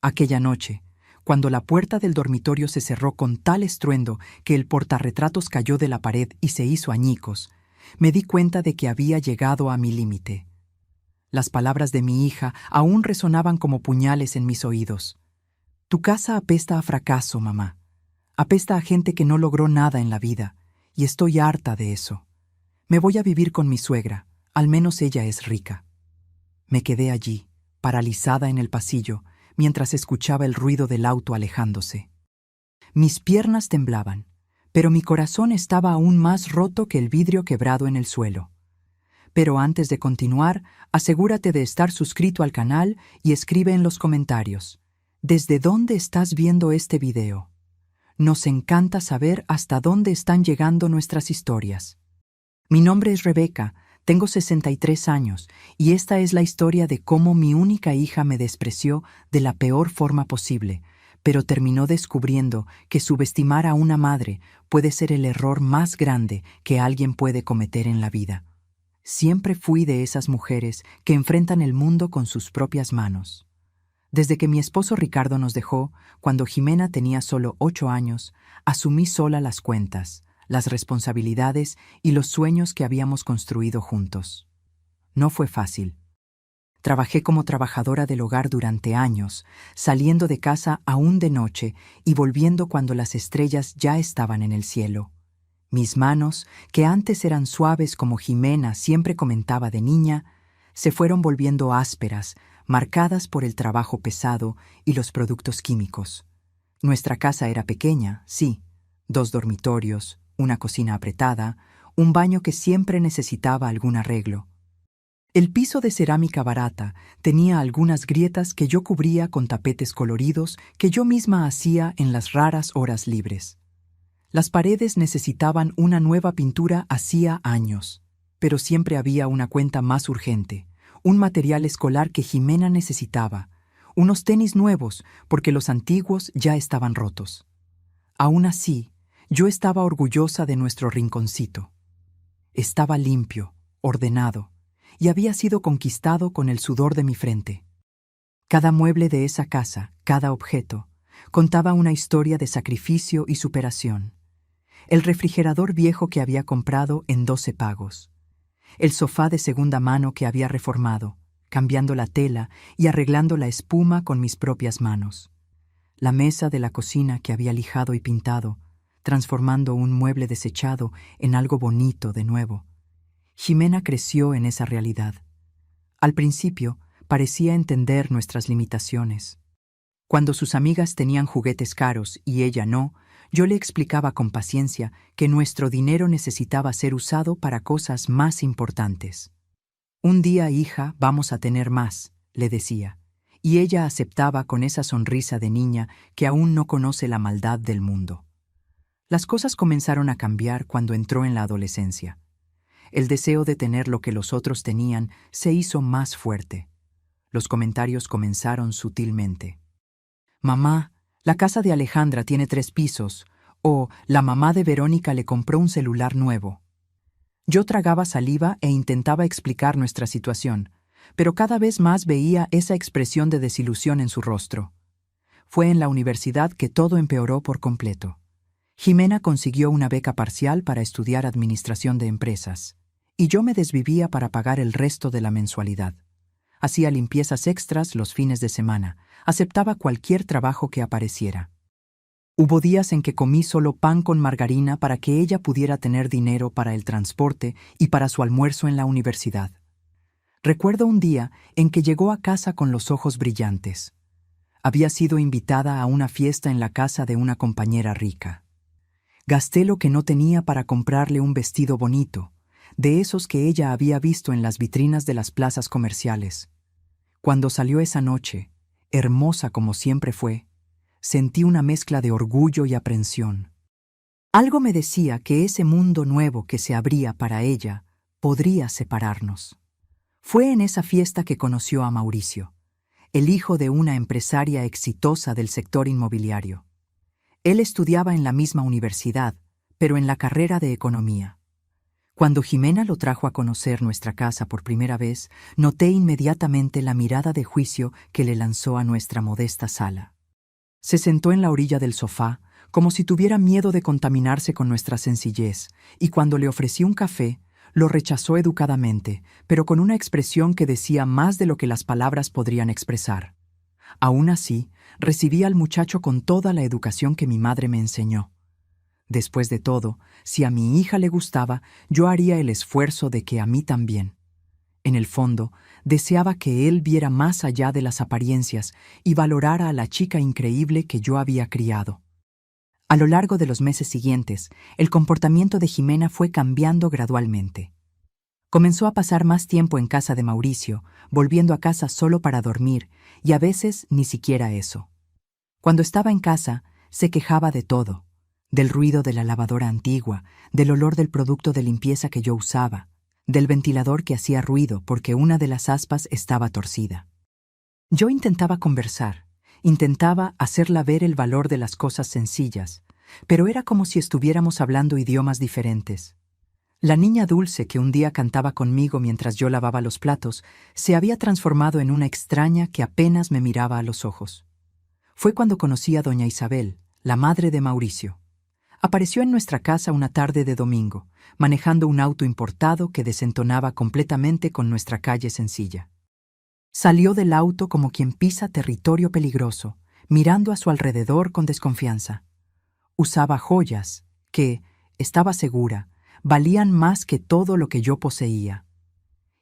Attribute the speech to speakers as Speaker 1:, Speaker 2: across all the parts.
Speaker 1: Aquella noche, cuando la puerta del dormitorio se cerró con tal estruendo que el portarretratos cayó de la pared y se hizo añicos, me di cuenta de que había llegado a mi límite. Las palabras de mi hija aún resonaban como puñales en mis oídos. Tu casa apesta a fracaso, mamá. Apesta a gente que no logró nada en la vida, y estoy harta de eso. Me voy a vivir con mi suegra, al menos ella es rica. Me quedé allí, paralizada en el pasillo, mientras escuchaba el ruido del auto alejándose. Mis piernas temblaban, pero mi corazón estaba aún más roto que el vidrio quebrado en el suelo. Pero antes de continuar, asegúrate de estar suscrito al canal y escribe en los comentarios: ¿desde dónde estás viendo este video? Nos encanta saber hasta dónde están llegando nuestras historias. Mi nombre es Rebeca, tengo 63 años, y esta es la historia de cómo mi única hija me despreció de la peor forma posible, pero terminó descubriendo que subestimar a una madre puede ser el error más grande que alguien puede cometer en la vida. Siempre fui de esas mujeres que enfrentan el mundo con sus propias manos. Desde que mi esposo Ricardo nos dejó, cuando Jimena tenía solo 8 años, asumí sola las cuentas, las responsabilidades y los sueños que habíamos construido juntos. No fue fácil. Trabajé como trabajadora del hogar durante años, saliendo de casa aún de noche y volviendo cuando las estrellas ya estaban en el cielo. Mis manos, que antes eran suaves como Jimena siempre comentaba de niña, se fueron volviendo ásperas, marcadas por el trabajo pesado y los productos químicos. Nuestra casa era pequeña, sí, 2 dormitorios, una cocina apretada, un baño que siempre necesitaba algún arreglo. El piso de cerámica barata tenía algunas grietas que yo cubría con tapetes coloridos que yo misma hacía en las raras horas libres. Las paredes necesitaban una nueva pintura hacía años, pero siempre había una cuenta más urgente, un material escolar que Jimena necesitaba, unos tenis nuevos porque los antiguos ya estaban rotos. Aún así, yo estaba orgullosa de nuestro rinconcito. Estaba limpio, ordenado, y había sido conquistado con el sudor de mi frente. Cada mueble de esa casa, cada objeto, contaba una historia de sacrificio y superación. El refrigerador viejo que había comprado en 12 pagos. El sofá de segunda mano que había reformado, cambiando la tela y arreglando la espuma con mis propias manos. La mesa de la cocina que había lijado y pintado, transformando un mueble desechado en algo bonito de nuevo. Jimena creció en esa realidad. Al principio, parecía entender nuestras limitaciones. Cuando sus amigas tenían juguetes caros y ella no, yo le explicaba con paciencia que nuestro dinero necesitaba ser usado para cosas más importantes. Un día, hija, vamos a tener más, le decía, y ella aceptaba con esa sonrisa de niña que aún no conoce la maldad del mundo. Las cosas comenzaron a cambiar cuando entró en la adolescencia. El deseo de tener lo que los otros tenían se hizo más fuerte. Los comentarios comenzaron sutilmente. Mamá, la casa de Alejandra tiene 3 pisos, o la mamá de Verónica le compró un celular nuevo. Yo tragaba saliva e intentaba explicar nuestra situación, pero cada vez más veía esa expresión de desilusión en su rostro. Fue en la universidad que todo empeoró por completo. Jimena consiguió una beca parcial para estudiar administración de empresas, y yo me desvivía para pagar el resto de la mensualidad. Hacía limpiezas extras los fines de semana, aceptaba cualquier trabajo que apareciera. Hubo días en que comí solo pan con margarina para que ella pudiera tener dinero para el transporte y para su almuerzo en la universidad. Recuerdo un día en que llegó a casa con los ojos brillantes. Había sido invitada a una fiesta en la casa de una compañera rica. Gasté lo que no tenía para comprarle un vestido bonito, de esos que ella había visto en las vitrinas de las plazas comerciales. Cuando salió esa noche, hermosa como siempre fue, sentí una mezcla de orgullo y aprensión. Algo me decía que ese mundo nuevo que se abría para ella podría separarnos. Fue en esa fiesta que conoció a Mauricio, el hijo de una empresaria exitosa del sector inmobiliario. Él estudiaba en la misma universidad, pero en la carrera de economía. Cuando Jimena lo trajo a conocer nuestra casa por primera vez, noté inmediatamente la mirada de juicio que le lanzó a nuestra modesta sala. Se sentó en la orilla del sofá, como si tuviera miedo de contaminarse con nuestra sencillez, y cuando le ofrecí un café, lo rechazó educadamente, pero con una expresión que decía más de lo que las palabras podrían expresar. Aún así, recibí al muchacho con toda la educación que mi madre me enseñó. Después de todo, si a mi hija le gustaba, yo haría el esfuerzo de que a mí también. En el fondo, deseaba que él viera más allá de las apariencias y valorara a la chica increíble que yo había criado. A lo largo de los meses siguientes, el comportamiento de Jimena fue cambiando gradualmente. Comenzó a pasar más tiempo en casa de Mauricio, volviendo a casa solo para dormir, y a veces ni siquiera eso. Cuando estaba en casa, se quejaba de todo, del ruido de la lavadora antigua, del olor del producto de limpieza que yo usaba, del ventilador que hacía ruido porque una de las aspas estaba torcida. Yo intentaba conversar, intentaba hacerla ver el valor de las cosas sencillas, pero era como si estuviéramos hablando idiomas diferentes. La niña dulce que un día cantaba conmigo mientras yo lavaba los platos se había transformado en una extraña que apenas me miraba a los ojos. Fue cuando conocí a doña Isabel, la madre de Mauricio. Apareció en nuestra casa una tarde de domingo, manejando un auto importado que desentonaba completamente con nuestra calle sencilla. Salió del auto como quien pisa territorio peligroso, mirando a su alrededor con desconfianza. Usaba joyas que, estaba segura, valían más que todo lo que yo poseía.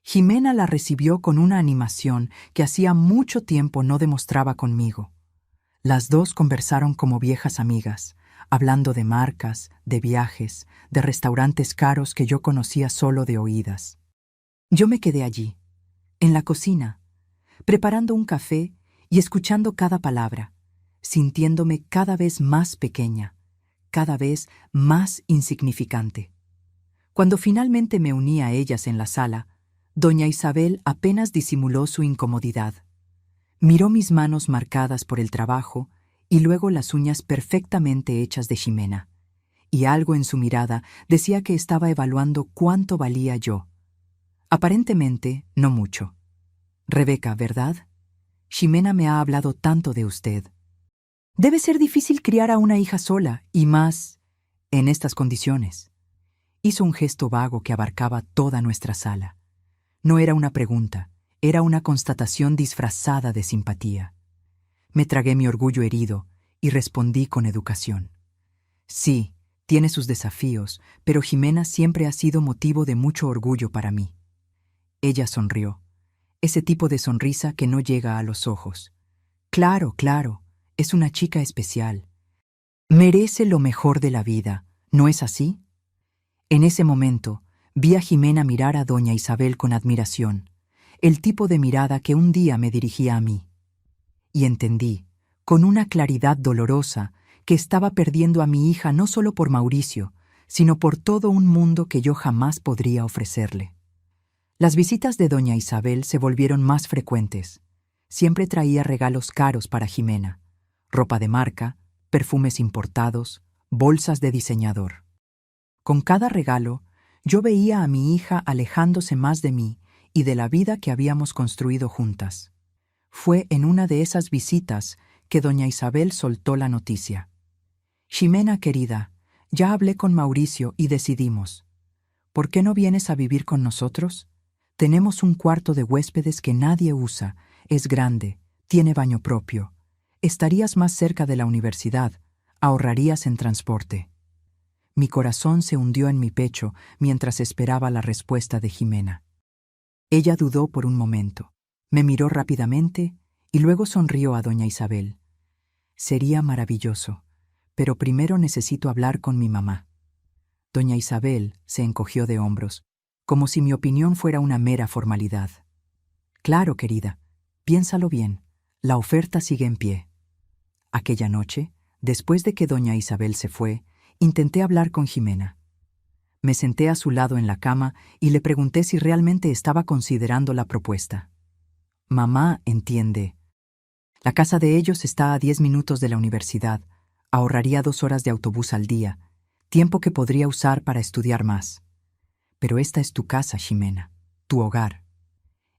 Speaker 1: Jimena la recibió con una animación que hacía mucho tiempo no demostraba conmigo. Las dos conversaron como viejas amigas, hablando de marcas, de viajes, de restaurantes caros que yo conocía solo de oídas. Yo me quedé allí, en la cocina, preparando un café y escuchando cada palabra, sintiéndome cada vez más pequeña, cada vez más insignificante. Cuando finalmente me uní a ellas en la sala, doña Isabel apenas disimuló su incomodidad. Miró mis manos marcadas por el trabajo y luego las uñas perfectamente hechas de Jimena, y algo en su mirada decía que estaba evaluando cuánto valía yo. Aparentemente, no mucho. Rebeca, ¿verdad? Jimena me ha hablado tanto de usted. Debe ser difícil criar a una hija sola, y más en estas condiciones. Hizo un gesto vago que abarcaba toda nuestra sala. No era una pregunta, era una constatación disfrazada de simpatía. Me tragué mi orgullo herido y respondí con educación. Sí, tiene sus desafíos, pero Jimena siempre ha sido motivo de mucho orgullo para mí. Ella sonrió, ese tipo de sonrisa que no llega a los ojos. Claro, claro, es una chica especial. Merece lo mejor de la vida, ¿no es así? En ese momento, vi a Jimena mirar a doña Isabel con admiración, el tipo de mirada que un día me dirigía a mí. Y entendí, con una claridad dolorosa, que estaba perdiendo a mi hija no solo por Mauricio, sino por todo un mundo que yo jamás podría ofrecerle. Las visitas de doña Isabel se volvieron más frecuentes. Siempre traía regalos caros para Jimena, ropa de marca, perfumes importados, bolsas de diseñador. Con cada regalo, yo veía a mi hija alejándose más de mí y de la vida que habíamos construido juntas. Fue en una de esas visitas que doña Isabel soltó la noticia. Jimena, querida, ya hablé con Mauricio y decidimos. ¿Por qué no vienes a vivir con nosotros? Tenemos un cuarto de huéspedes que nadie usa, es grande, tiene baño propio. Estarías más cerca de la universidad, ahorrarías en transporte. Mi corazón se hundió en mi pecho mientras esperaba la respuesta de Jimena. Ella dudó por un momento, me miró rápidamente y luego sonrió a doña Isabel. Sería maravilloso, pero primero necesito hablar con mi mamá. Doña Isabel se encogió de hombros, como si mi opinión fuera una mera formalidad. Claro, querida, piénsalo bien, la oferta sigue en pie. Aquella noche, después de que doña Isabel se fue, intenté hablar con Jimena. Me senté a su lado en la cama y le pregunté si realmente estaba considerando la propuesta. Mamá entiende. La casa de ellos está a 10 minutos de la universidad. Ahorraría 2 horas de autobús al día, tiempo que podría usar para estudiar más. Pero esta es tu casa, Ximena, tu hogar.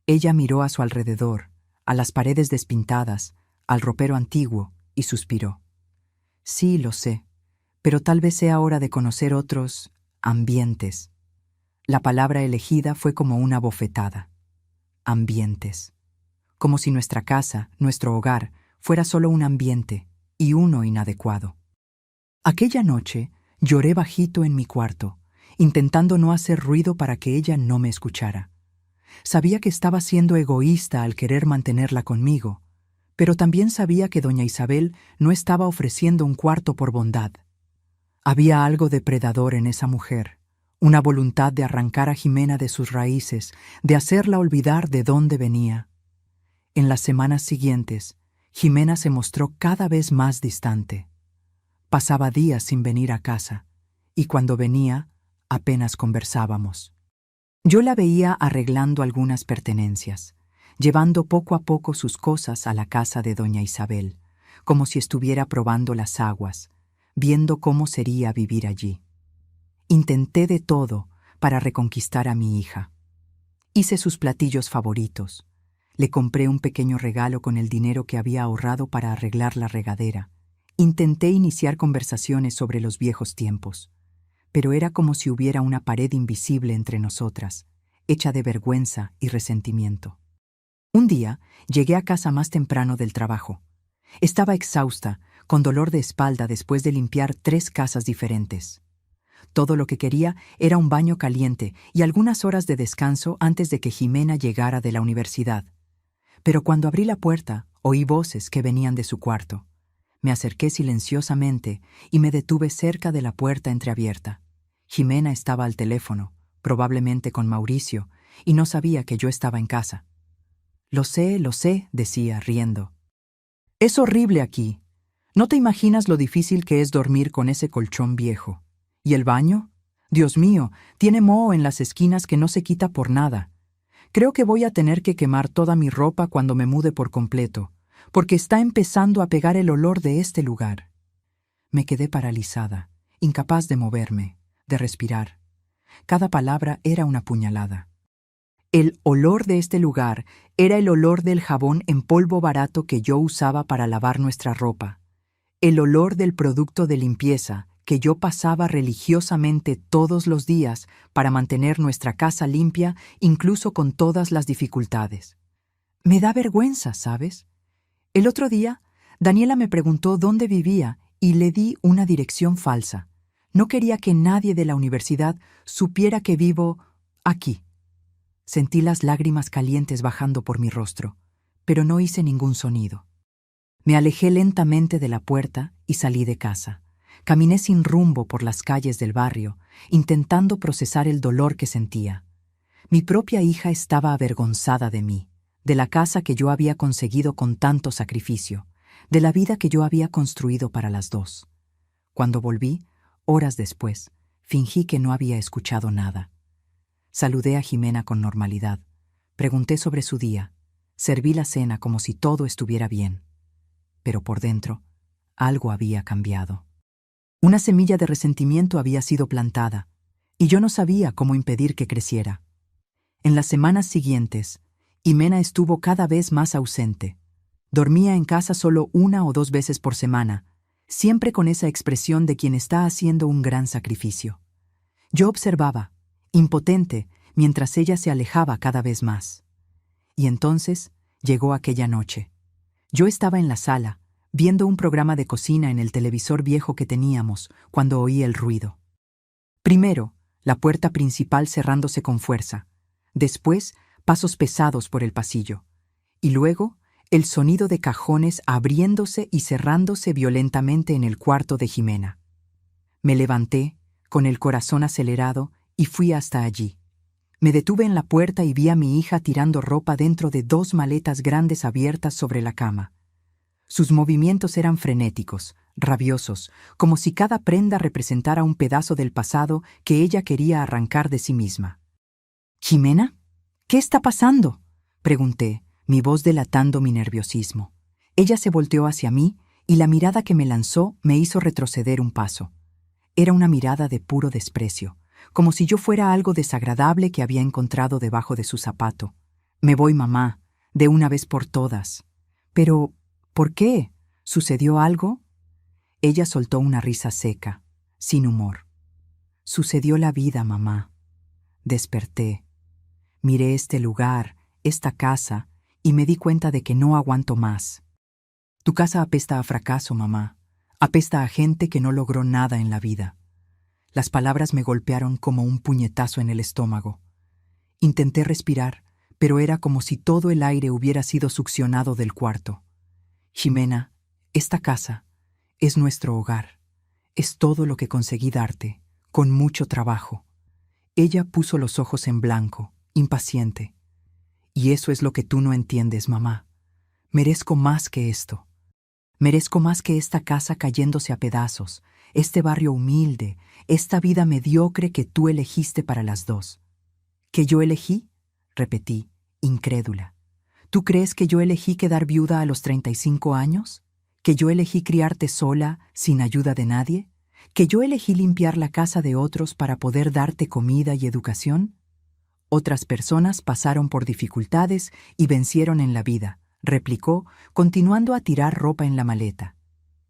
Speaker 1: Ella miró a su alrededor, a las paredes despintadas, al ropero antiguo, y suspiró. Sí, lo sé, pero tal vez sea hora de conocer otros ambientes. La palabra elegida fue como una bofetada. Ambientes. Como si nuestra casa, nuestro hogar, fuera solo un ambiente, y uno inadecuado. Aquella noche lloré bajito en mi cuarto, intentando no hacer ruido para que ella no me escuchara. Sabía que estaba siendo egoísta al querer mantenerla conmigo, pero también sabía que doña Isabel no estaba ofreciendo un cuarto por bondad. Había algo depredador en esa mujer, una voluntad de arrancar a Ximena de sus raíces, de hacerla olvidar de dónde venía. En las semanas siguientes, Ximena se mostró cada vez más distante. Pasaba días sin venir a casa, y cuando venía, apenas conversábamos. Yo la veía arreglando algunas pertenencias, llevando poco a poco sus cosas a la casa de doña Isabel, como si estuviera probando las aguas, viendo cómo sería vivir allí. Intenté de todo para reconquistar a mi hija. Hice sus platillos favoritos. Le compré un pequeño regalo con el dinero que había ahorrado para arreglar la regadera. Intenté iniciar conversaciones sobre los viejos tiempos, pero era como si hubiera una pared invisible entre nosotras, hecha de vergüenza y resentimiento. Un día llegué a casa más temprano del trabajo. Estaba exhausta, con dolor de espalda después de limpiar 3 casas diferentes. Todo lo que quería era un baño caliente y algunas horas de descanso antes de que Ximena llegara de la universidad. Pero cuando abrí la puerta, oí voces que venían de su cuarto. Me acerqué silenciosamente y me detuve cerca de la puerta entreabierta. Ximena estaba al teléfono, probablemente con Mauricio, y no sabía que yo estaba en casa. Lo sé, decía, riendo. Es horrible aquí. ¿No te imaginas lo difícil que es dormir con ese colchón viejo? ¿Y el baño? Dios mío, tiene moho en las esquinas que no se quita por nada. Creo que voy a tener que quemar toda mi ropa cuando me mude por completo, porque está empezando a pegar el olor de este lugar. Me quedé paralizada, incapaz de moverme, de respirar. Cada palabra era una puñalada. El olor de este lugar era el olor del jabón en polvo barato que yo usaba para lavar nuestra ropa. El olor del producto de limpieza que yo pasaba religiosamente todos los días para mantener nuestra casa limpia, incluso con todas las dificultades. Me da vergüenza, ¿sabes? El otro día, Daniela me preguntó dónde vivía y le di una dirección falsa. No quería que nadie de la universidad supiera que vivo aquí. Sentí las lágrimas calientes bajando por mi rostro, pero no hice ningún sonido. Me alejé lentamente de la puerta y salí de casa. Caminé sin rumbo por las calles del barrio, intentando procesar el dolor que sentía. Mi propia hija estaba avergonzada de mí, de la casa que yo había conseguido con tanto sacrificio, de la vida que yo había construido para las dos. Cuando volví, horas después, fingí que no había escuchado nada. Saludé a Ximena con normalidad. Pregunté sobre su día. Serví la cena como si todo estuviera bien. Pero por dentro, algo había cambiado. Una semilla de resentimiento había sido plantada, y yo no sabía cómo impedir que creciera. En las semanas siguientes, Ximena estuvo cada vez más ausente. Dormía en casa solo 1 o 2 veces por semana, siempre con esa expresión de quien está haciendo un gran sacrificio. Yo observaba, impotente, mientras ella se alejaba cada vez más. Y entonces llegó aquella noche. Yo estaba en la sala, viendo un programa de cocina en el televisor viejo que teníamos, cuando oí el ruido. Primero, la puerta principal cerrándose con fuerza. Después, pasos pesados por el pasillo. Y luego, el sonido de cajones abriéndose y cerrándose violentamente en el cuarto de Ximena. Me levanté, con el corazón acelerado, y fui hasta allí. Me detuve en la puerta y vi a mi hija tirando ropa dentro de 2 maletas grandes abiertas sobre la cama. Sus movimientos eran frenéticos, rabiosos, como si cada prenda representara un pedazo del pasado que ella quería arrancar de sí misma. «¿Ximena? ¿Qué está pasando?», pregunté, mi voz delatando mi nerviosismo. Ella se volteó hacia mí y la mirada que me lanzó me hizo retroceder un paso. Era una mirada de puro desprecio, como si yo fuera algo desagradable que había encontrado debajo de su zapato. Me voy, mamá, de una vez por todas. Pero, ¿por qué? ¿Sucedió algo? Ella soltó una risa seca, sin humor. Sucedió la vida, mamá. Desperté. Miré este lugar, esta casa, y me di cuenta de que no aguanto más. Tu casa apesta a fracaso, mamá. Apesta a gente que no logró nada en la vida. Las palabras me golpearon como un puñetazo en el estómago. Intenté respirar, pero era como si todo el aire hubiera sido succionado del cuarto. Ximena, esta casa es nuestro hogar. Es todo lo que conseguí darte, con mucho trabajo. Ella puso los ojos en blanco, impaciente. Y eso es lo que tú no entiendes, mamá. Merezco más que esto. Merezco más que esta casa cayéndose a pedazos, este barrio humilde, esta vida mediocre que tú elegiste para las dos. ¿Que yo elegí? Repetí, incrédula. ¿Tú crees que yo elegí quedar viuda a los 35 años? ¿Que yo elegí criarte sola, sin ayuda de nadie? ¿Que yo elegí limpiar la casa de otros para poder darte comida y educación? Otras personas pasaron por dificultades y vencieron en la vida, replicó, continuando a tirar ropa en la maleta.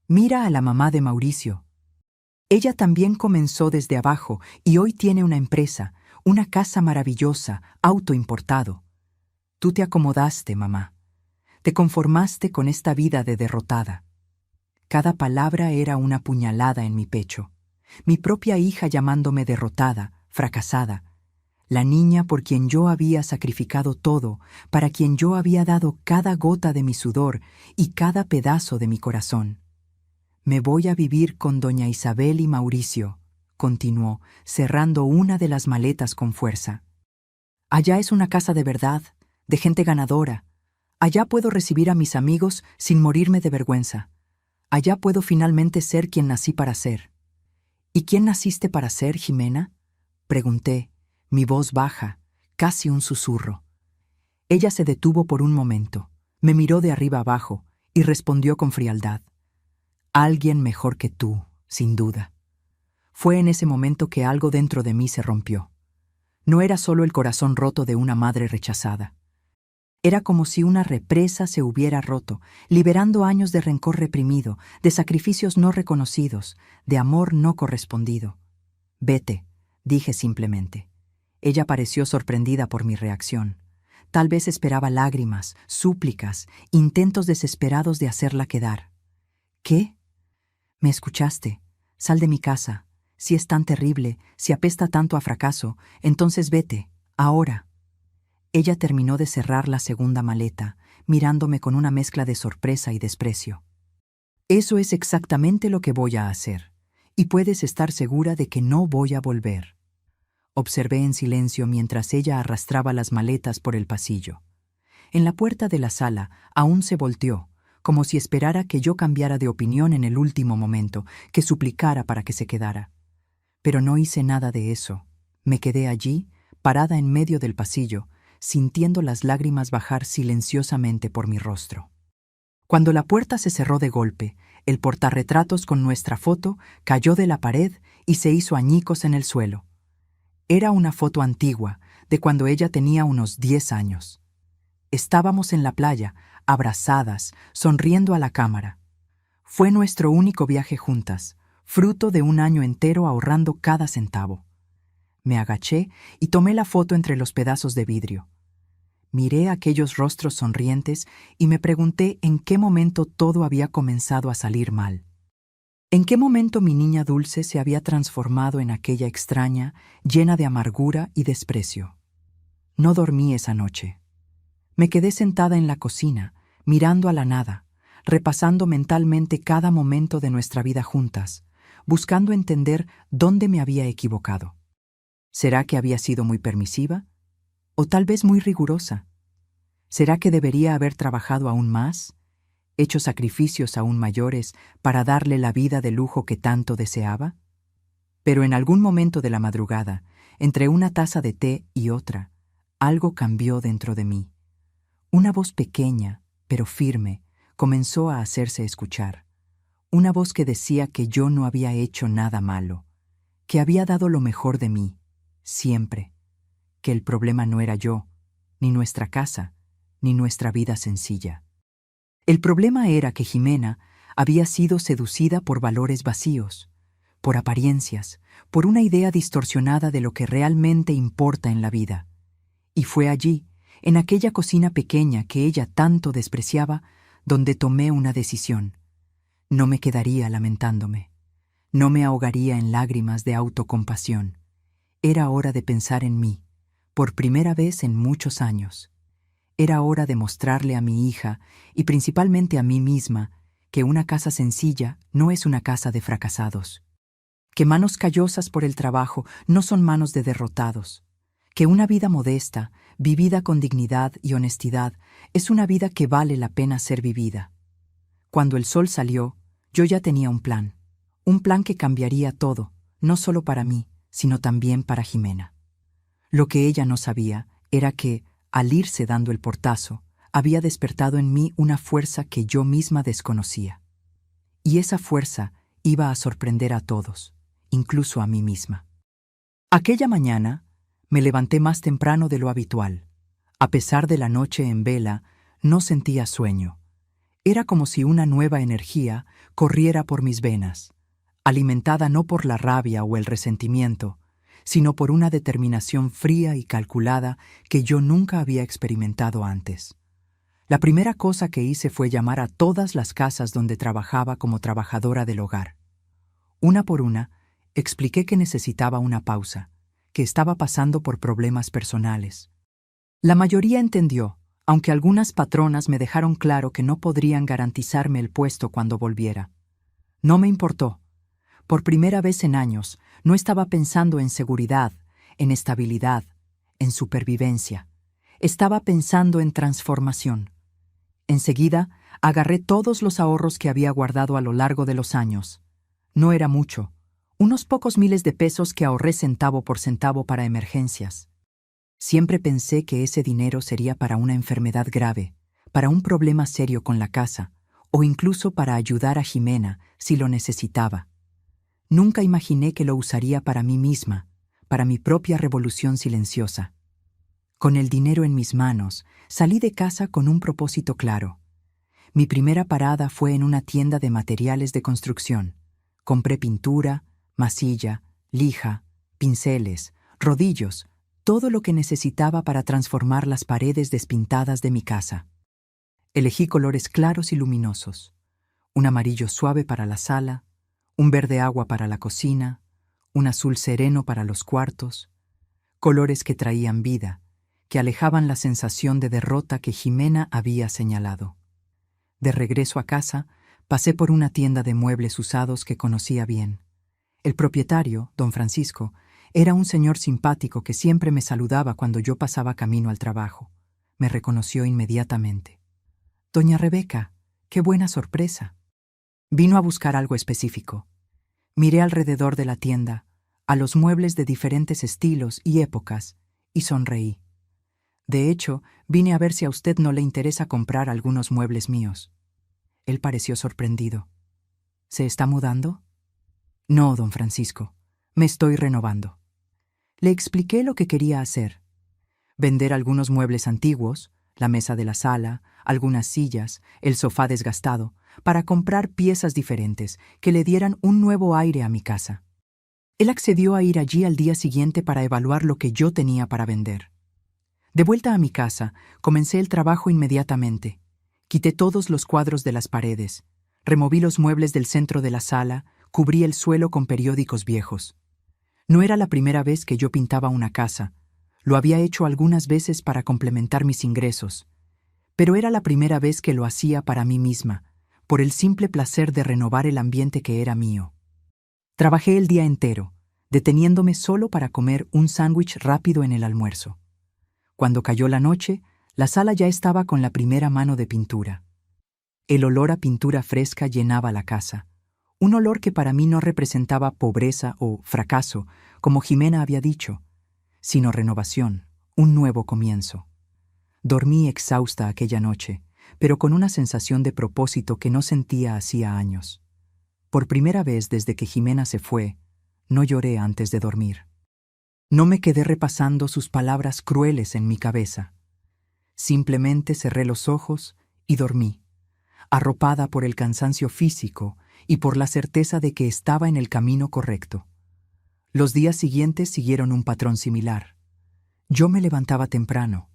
Speaker 1: Mira a la mamá de Mauricio. Ella también comenzó desde abajo y hoy tiene una empresa, una casa maravillosa, auto importado. Tú te acomodaste, mamá. Te conformaste con esta vida de derrotada. Cada palabra era una puñalada en mi pecho. Mi propia hija llamándome derrotada, fracasada. La niña por quien yo había sacrificado todo, para quien yo había dado cada gota de mi sudor y cada pedazo de mi corazón. Me voy a vivir con doña Isabel y Mauricio, continuó, cerrando una de las maletas con fuerza. Allá es una casa de verdad, de gente ganadora. Allá puedo recibir a mis amigos sin morirme de vergüenza. Allá puedo finalmente ser quien nací para ser. ¿Y quién naciste para ser, Ximena? Pregunté, mi voz baja, casi un susurro. Ella se detuvo por un momento, me miró de arriba abajo y respondió con frialdad. Alguien mejor que tú, sin duda. Fue en ese momento que algo dentro de mí se rompió. No era solo el corazón roto de una madre rechazada. Era como si una represa se hubiera roto, liberando años de rencor reprimido, de sacrificios no reconocidos, de amor no correspondido. Vete, dije simplemente. Ella pareció sorprendida por mi reacción. Tal vez esperaba lágrimas, súplicas, intentos desesperados de hacerla quedar. ¿Qué? ¿Me escuchaste? Sal de mi casa. Si es tan terrible, si apesta tanto a fracaso, entonces vete, ahora. Ella terminó de cerrar la segunda maleta, mirándome con una mezcla de sorpresa y desprecio. Eso es exactamente lo que voy a hacer, y puedes estar segura de que no voy a volver. Observé en silencio mientras ella arrastraba las maletas por el pasillo. En la puerta de la sala aún se volteó, como si esperara que yo cambiara de opinión en el último momento, que suplicara para que se quedara. Pero no hice nada de eso. Me quedé allí, parada en medio del pasillo, sintiendo las lágrimas bajar silenciosamente por mi rostro. Cuando la puerta se cerró de golpe, el portarretratos con nuestra foto cayó de la pared y se hizo añicos en el suelo. Era una foto antigua, de cuando ella tenía unos 10 años. Estábamos en la playa, abrazadas, sonriendo a la cámara. Fue nuestro único viaje juntas, fruto de un año entero ahorrando cada centavo. Me agaché y tomé la foto entre los pedazos de vidrio. Miré aquellos rostros sonrientes y me pregunté en qué momento todo había comenzado a salir mal. ¿En qué momento mi niña dulce se había transformado en aquella extraña, llena de amargura y desprecio? No dormí esa noche. Me quedé sentada en la cocina, mirando a la nada, repasando mentalmente cada momento de nuestra vida juntas, buscando entender dónde me había equivocado. ¿Será que había sido muy permisiva? ¿O tal vez muy rigurosa? ¿Será que debería haber trabajado aún más, hecho sacrificios aún mayores para darle la vida de lujo que tanto deseaba? Pero en algún momento de la madrugada, entre una taza de té y otra, algo cambió dentro de mí. Una voz pequeña, pero firme, comenzó a hacerse escuchar. Una voz que decía que yo no había hecho nada malo, que había dado lo mejor de mí, siempre, que el problema no era yo, ni nuestra casa, ni nuestra vida sencilla. El problema era que Jimena había sido seducida por valores vacíos, por apariencias, por una idea distorsionada de lo que realmente importa en la vida. Y fue allí, en aquella cocina pequeña que ella tanto despreciaba, donde tomé una decisión. No me quedaría lamentándome. No me ahogaría en lágrimas de autocompasión. Era hora de pensar en mí, por primera vez en muchos años. Era hora de mostrarle a mi hija, y principalmente a mí misma, que una casa sencilla no es una casa de fracasados. Que manos callosas por el trabajo no son manos de derrotados. Que una vida modesta, vivida con dignidad y honestidad, es una vida que vale la pena ser vivida. Cuando el sol salió, yo ya tenía un plan que cambiaría todo, no solo para mí, sino también para Jimena. Lo que ella no sabía era que, al irse dando el portazo, había despertado en mí una fuerza que yo misma desconocía. Y esa fuerza iba a sorprender a todos, incluso a mí misma. Aquella mañana, me levanté más temprano de lo habitual. A pesar de la noche en vela, no sentía sueño. Era como si una nueva energía corriera por mis venas, alimentada no por la rabia o el resentimiento, sino por una determinación fría y calculada que yo nunca había experimentado antes. La primera cosa que hice fue llamar a todas las casas donde trabajaba como trabajadora del hogar. Una por una, expliqué que necesitaba una pausa, que estaba pasando por problemas personales. La mayoría entendió, aunque algunas patronas me dejaron claro que no podrían garantizarme el puesto cuando volviera. No me importó. Por primera vez en años, no estaba pensando en seguridad, en estabilidad, en supervivencia. Estaba pensando en transformación. Enseguida, agarré todos los ahorros que había guardado a lo largo de los años. No era mucho, unos pocos miles de pesos que ahorré centavo por centavo para emergencias. Siempre pensé que ese dinero sería para una enfermedad grave, para un problema serio con la casa, o incluso para ayudar a Jimena si lo necesitaba. Nunca imaginé que lo usaría para mí misma, para mi propia revolución silenciosa. Con el dinero en mis manos, salí de casa con un propósito claro. Mi primera parada fue en una tienda de materiales de construcción. Compré pintura, masilla, lija, pinceles, rodillos, todo lo que necesitaba para transformar las paredes despintadas de mi casa. Elegí colores claros y luminosos, un amarillo suave para la sala, un verde agua para la cocina, un azul sereno para los cuartos, colores que traían vida, que alejaban la sensación de derrota que Jimena había señalado. De regreso a casa, pasé por una tienda de muebles usados que conocía bien. El propietario, don Francisco, era un señor simpático que siempre me saludaba cuando yo pasaba camino al trabajo. Me reconoció inmediatamente. «Doña Rebeca, qué buena sorpresa». Vino a buscar algo específico. Miré alrededor de la tienda, a los muebles de diferentes estilos y épocas, y sonreí. De hecho, vine a ver si a usted no le interesa comprar algunos muebles míos. Él pareció sorprendido. ¿Se está mudando? No, don Francisco, me estoy renovando. Le expliqué lo que quería hacer. Vender algunos muebles antiguos, la mesa de la sala, algunas sillas, el sofá desgastado, para comprar piezas diferentes que le dieran un nuevo aire a mi casa. Él accedió a ir allí al día siguiente para evaluar lo que yo tenía para vender. De vuelta a mi casa, comencé el trabajo inmediatamente. Quité todos los cuadros de las paredes, removí los muebles del centro de la sala, cubrí el suelo con periódicos viejos. No era la primera vez que yo pintaba una casa. Lo había hecho algunas veces para complementar mis ingresos, pero era la primera vez que lo hacía para mí misma, por el simple placer de renovar el ambiente que era mío. Trabajé el día entero, deteniéndome solo para comer un sándwich rápido en el almuerzo. Cuando cayó la noche, la sala ya estaba con la primera mano de pintura. El olor a pintura fresca llenaba la casa, un olor que para mí no representaba pobreza o fracaso, como Jimena había dicho, sino renovación, un nuevo comienzo. Dormí exhausta aquella noche, pero con una sensación de propósito que no sentía hacía años. Por primera vez desde que Jimena se fue, no lloré antes de dormir. No me quedé repasando sus palabras crueles en mi cabeza. Simplemente cerré los ojos y dormí, arropada por el cansancio físico y por la certeza de que estaba en el camino correcto. Los días siguientes siguieron un patrón similar. Yo me levantaba temprano,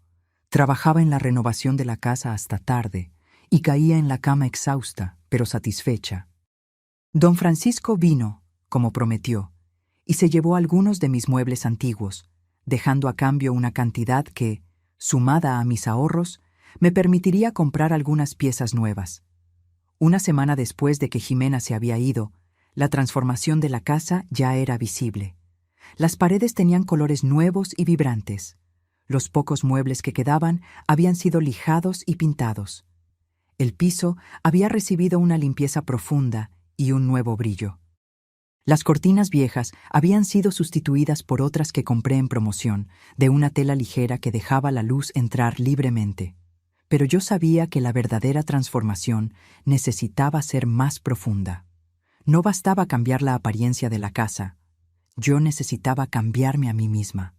Speaker 1: trabajaba en la renovación de la casa hasta tarde y caía en la cama exhausta, pero satisfecha. Don Francisco vino, como prometió, y se llevó algunos de mis muebles antiguos, dejando a cambio una cantidad que, sumada a mis ahorros, me permitiría comprar algunas piezas nuevas. Una semana después de que Jimena se había ido, la transformación de la casa ya era visible. Las paredes tenían colores nuevos y vibrantes. Los pocos muebles que quedaban habían sido lijados y pintados. El piso había recibido una limpieza profunda y un nuevo brillo. Las cortinas viejas habían sido sustituidas por otras que compré en promoción, de una tela ligera que dejaba la luz entrar libremente. Pero yo sabía que la verdadera transformación necesitaba ser más profunda. No bastaba cambiar la apariencia de la casa. Yo necesitaba cambiarme a mí misma,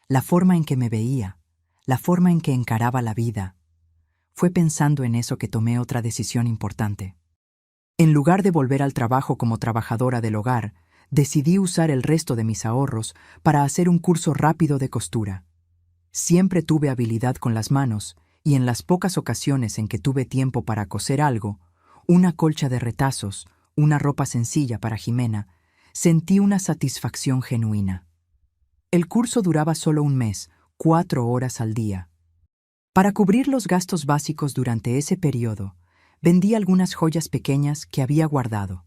Speaker 1: la forma en que me veía, la forma en que encaraba la vida. Fue pensando en eso que tomé otra decisión importante. En lugar de volver al trabajo como trabajadora del hogar, decidí usar el resto de mis ahorros para hacer un curso rápido de costura. Siempre tuve habilidad con las manos y en las pocas ocasiones en que tuve tiempo para coser algo, una colcha de retazos, una ropa sencilla para Jimena, sentí una satisfacción genuina. El curso duraba solo un mes, 4 horas al día. Para cubrir los gastos básicos durante ese periodo, vendí algunas joyas pequeñas que había guardado.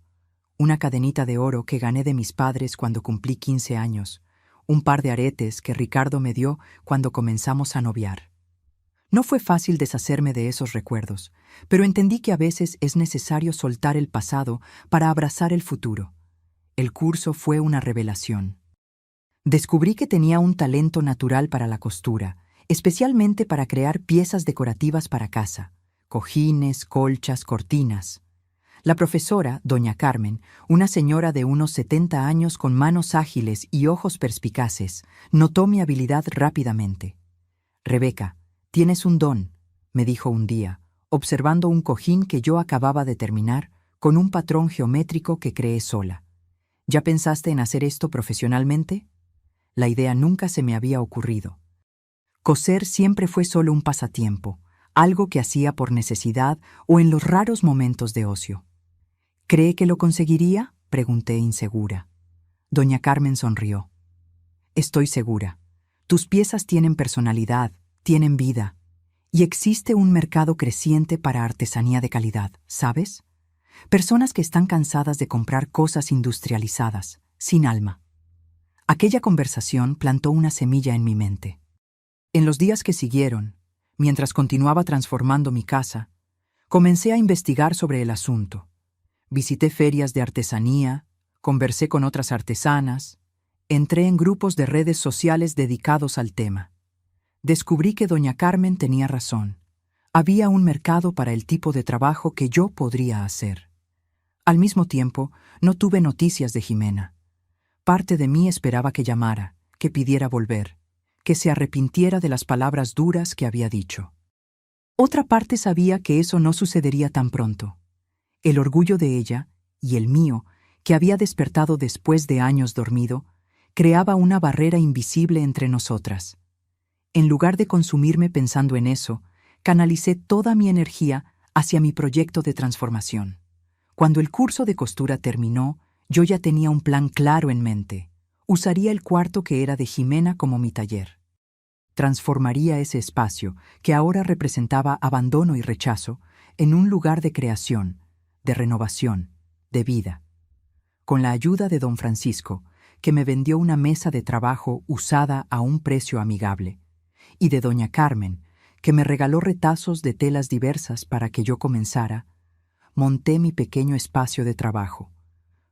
Speaker 1: Una cadenita de oro que gané de mis padres cuando cumplí 15 años, un par de aretes que Ricardo me dio cuando comenzamos a noviar. No fue fácil deshacerme de esos recuerdos, pero entendí que a veces es necesario soltar el pasado para abrazar el futuro. El curso fue una revelación. Descubrí que tenía un talento natural para la costura, especialmente para crear piezas decorativas para casa, cojines, colchas, cortinas. La profesora, doña Carmen, una señora de unos 70 años con manos ágiles y ojos perspicaces, notó mi habilidad rápidamente. «Rebeca, tienes un don», me dijo un día, observando un cojín que yo acababa de terminar con un patrón geométrico que creé sola. «¿Ya pensaste en hacer esto profesionalmente?» La idea nunca se me había ocurrido. Coser siempre fue solo un pasatiempo, algo que hacía por necesidad o en los raros momentos de ocio. «¿Cree que lo conseguiría?», pregunté insegura. Doña Carmen sonrió. «Estoy segura. Tus piezas tienen personalidad, tienen vida, y existe un mercado creciente para artesanía de calidad, ¿sabes? Personas que están cansadas de comprar cosas industrializadas, sin alma». Aquella conversación plantó una semilla en mi mente. En los días que siguieron, mientras continuaba transformando mi casa, comencé a investigar sobre el asunto. Visité ferias de artesanía, conversé con otras artesanas, entré en grupos de redes sociales dedicados al tema. Descubrí que doña Carmen tenía razón. Había un mercado para el tipo de trabajo que yo podría hacer. Al mismo tiempo, no tuve noticias de Jimena. Parte de mí esperaba que llamara, que pidiera volver, que se arrepintiera de las palabras duras que había dicho. Otra parte sabía que eso no sucedería tan pronto. El orgullo de ella, y el mío, que había despertado después de años dormido, creaba una barrera invisible entre nosotras. En lugar de consumirme pensando en eso, canalicé toda mi energía hacia mi proyecto de transformación. Cuando el curso de costura terminó, yo ya tenía un plan claro en mente. Usaría el cuarto que era de Jimena como mi taller. Transformaría ese espacio, que ahora representaba abandono y rechazo, en un lugar de creación, de renovación, de vida. Con la ayuda de don Francisco, que me vendió una mesa de trabajo usada a un precio amigable, y de doña Carmen, que me regaló retazos de telas diversas para que yo comenzara, monté mi pequeño espacio de trabajo.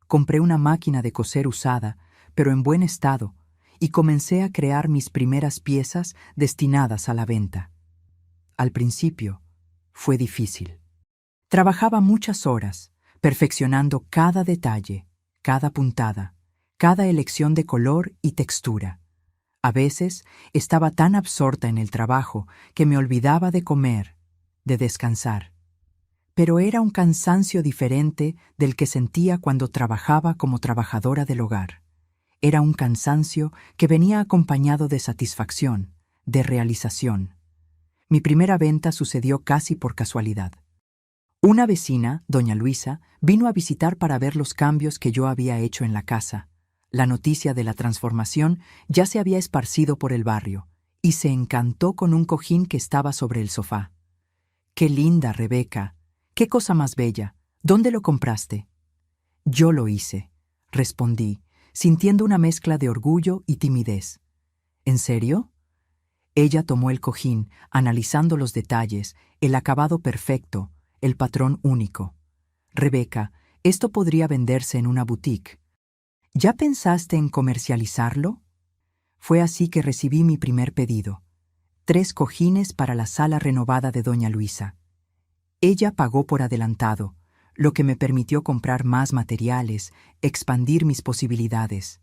Speaker 1: Compré una máquina de coser usada, pero en buen estado, y comencé a crear mis primeras piezas destinadas a la venta. Al principio, fue difícil. Trabajaba muchas horas, perfeccionando cada detalle, cada puntada, cada elección de color y textura. A veces estaba tan absorta en el trabajo que me olvidaba de comer, de descansar. Pero era un cansancio diferente del que sentía cuando trabajaba como trabajadora del hogar. Era un cansancio que venía acompañado de satisfacción, de realización. Mi primera venta sucedió casi por casualidad. Una vecina, doña Luisa, vino a visitar para ver los cambios que yo había hecho en la casa. La noticia de la transformación ya se había esparcido por el barrio, y se encantó con un cojín que estaba sobre el sofá. ¡Qué linda, Rebeca! ¡Qué cosa más bella! ¿Dónde lo compraste? Yo lo hice, respondí, sintiendo una mezcla de orgullo y timidez. ¿En serio? Ella tomó el cojín, analizando los detalles, el acabado perfecto, el patrón único. Rebeca, esto podría venderse en una boutique. ¿Ya pensaste en comercializarlo? Fue así que recibí mi primer pedido. 3 cojines para la sala renovada de doña Luisa. Ella pagó por adelantado, lo que me permitió comprar más materiales, expandir mis posibilidades.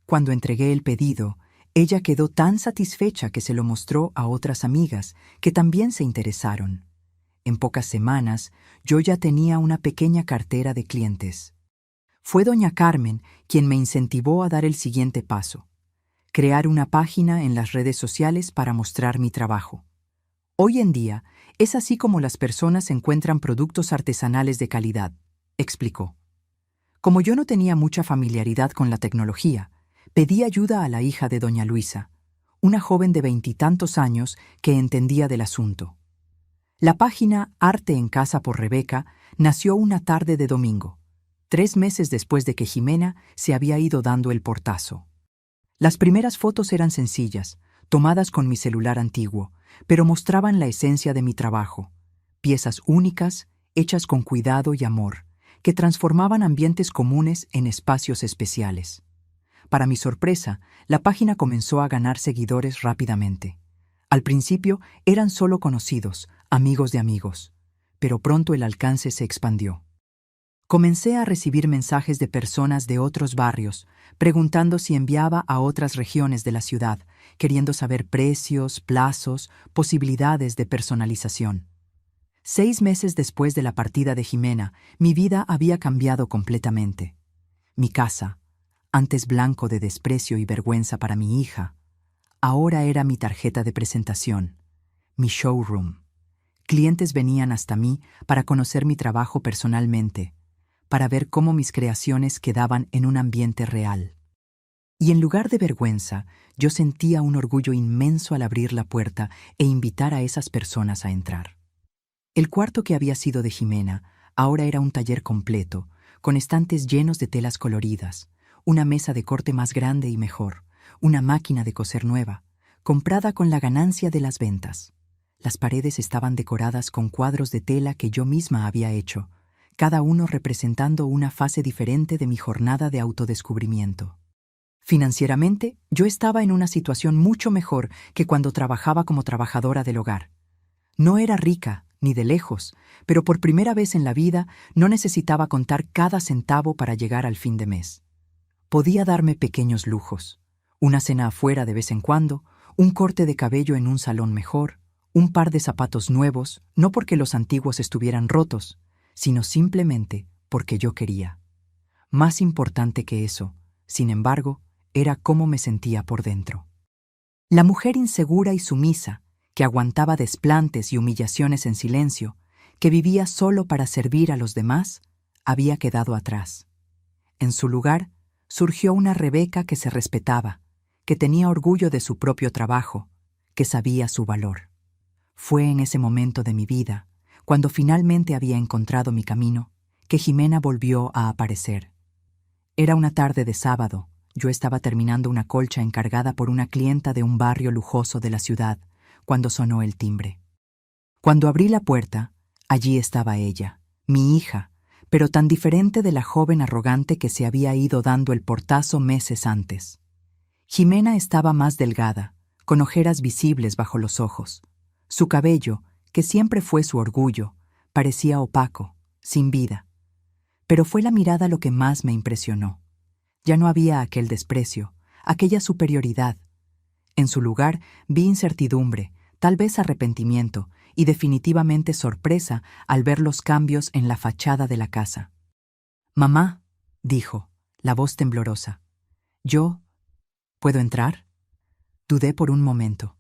Speaker 1: Cuando entregué el pedido, ella quedó tan satisfecha que se lo mostró a otras amigas, que también se interesaron. En pocas semanas, yo ya tenía una pequeña cartera de clientes. Fue doña Carmen quien me incentivó a dar el siguiente paso: crear una página en las redes sociales para mostrar mi trabajo. Hoy en día, es así como las personas encuentran productos artesanales de calidad, explicó. Como yo no tenía mucha familiaridad con la tecnología, pedí ayuda a la hija de doña Luisa, una joven de 20 y tantos años que entendía del asunto. La página Arte en Casa por Rebeca nació una tarde de domingo, 3 meses después de que Jimena se había ido dando el portazo. Las primeras fotos eran sencillas, tomadas con mi celular antiguo, pero mostraban la esencia de mi trabajo, piezas únicas, hechas con cuidado y amor, que transformaban ambientes comunes en espacios especiales. Para mi sorpresa, la página comenzó a ganar seguidores rápidamente. Al principio eran solo conocidos, amigos de amigos, pero pronto el alcance se expandió. Comencé a recibir mensajes de personas de otros barrios, preguntando si enviaba a otras regiones de la ciudad, queriendo saber precios, plazos, posibilidades de personalización. 6 meses después de la partida de Jimena, mi vida había cambiado completamente. Mi casa, antes blanco de desprecio y vergüenza para mi hija, ahora era mi tarjeta de presentación, mi showroom. Clientes venían hasta mí para conocer mi trabajo personalmente, para ver cómo mis creaciones quedaban en un ambiente real. Y en lugar de vergüenza, yo sentía un orgullo inmenso al abrir la puerta e invitar a esas personas a entrar. El cuarto que había sido de Jimena ahora era un taller completo, con estantes llenos de telas coloridas, una mesa de corte más grande y mejor, una máquina de coser nueva, comprada con la ganancia de las ventas. Las paredes estaban decoradas con cuadros de tela que yo misma había hecho, cada uno representando una fase diferente de mi jornada de autodescubrimiento. Financieramente, yo estaba en una situación mucho mejor que cuando trabajaba como trabajadora del hogar. No era rica, ni de lejos, pero por primera vez en la vida no necesitaba contar cada centavo para llegar al fin de mes. Podía darme pequeños lujos, una cena afuera de vez en cuando, un corte de cabello en un salón mejor, un par de zapatos nuevos, no porque los antiguos estuvieran rotos, sino simplemente porque yo quería. Más importante que eso, sin embargo, era cómo me sentía por dentro. La mujer insegura y sumisa, que aguantaba desplantes y humillaciones en silencio, que vivía solo para servir a los demás, había quedado atrás. En su lugar, surgió una Rebeca que se respetaba, que tenía orgullo de su propio trabajo, que sabía su valor. Fue en ese momento de mi vida, cuando finalmente había encontrado mi camino, que Jimena volvió a aparecer. Era una tarde de sábado. Yo estaba terminando una colcha encargada por una clienta de un barrio lujoso de la ciudad, cuando sonó el timbre. Cuando abrí la puerta, allí estaba ella, mi hija, pero tan diferente de la joven arrogante que se había ido dando el portazo meses antes. Jimena estaba más delgada, con ojeras visibles bajo los ojos. Su cabello, que siempre fue su orgullo, parecía opaco, sin vida. Pero fue la mirada lo que más me impresionó. Ya no había aquel desprecio, aquella superioridad. En su lugar, vi incertidumbre, tal vez arrepentimiento, y definitivamente sorpresa al ver los cambios en la fachada de la casa. «Mamá», dijo, la voz temblorosa. «¿Puedo entrar?» Dudé por un momento.